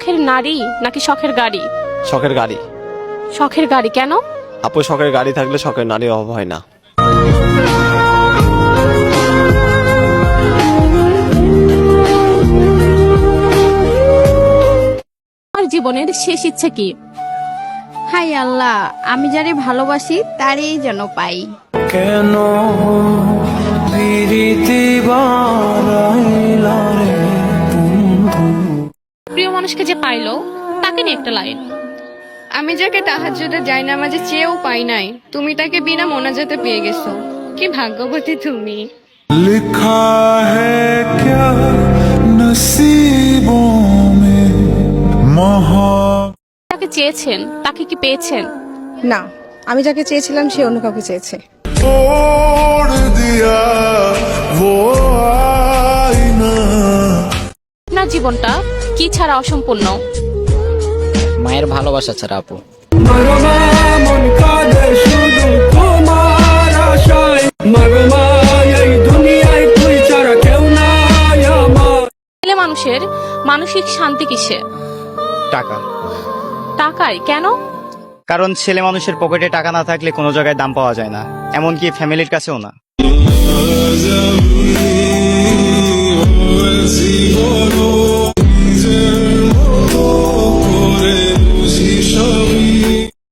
শখের নারী নাকি শখের গাড়ি? শখের গাড়ি। শখের গাড়ি কেন? আপু, শখের গাড়ি থাকলে শখের নারীর অভাব হয় না। আমার জীবনের শেষ ইচ্ছে কি? হাই আল্লাহ, আমি যারে ভালোবাসি তারই যেন পাই। কেন প্রীতি বাড়াইলা রে বন্ধু। প্রিয় মানুষকে যে পাইলো তাকে নিয়ে একটা লাইন। আমি যাকে তাহাজ্জুদে জায়নামাজে চেয়েও পাই নাই, তুমি তাকে বিনা মোনাজাতে পেয়ে গেছো। কি ভাগ্যবতী তুমি। লিখা হ্যায় ক্যা নসিবোं में মহা। তাকে চেয়েছেন, তাকে কি পেয়েছেন? না, আমি যাকে চেয়েছিলাম সে অন্য কাউকে চেয়েছে। छोड़ दिया वो आईना। আপনার জীবনটা কি ছাড়া অসম্পূর্ণ? মায়ের ভালোবাসা ছাড়া আপু। ছেলে মানুষের মানসিক শান্তি কিসে? টাকা। টাকায় কেন? কারণ ছেলে মানুষের পকেটে টাকা না থাকলে কোনো জায়গায় দাম পাওয়া যায় না, এমনকি ফ্যামিলির কাছেও না।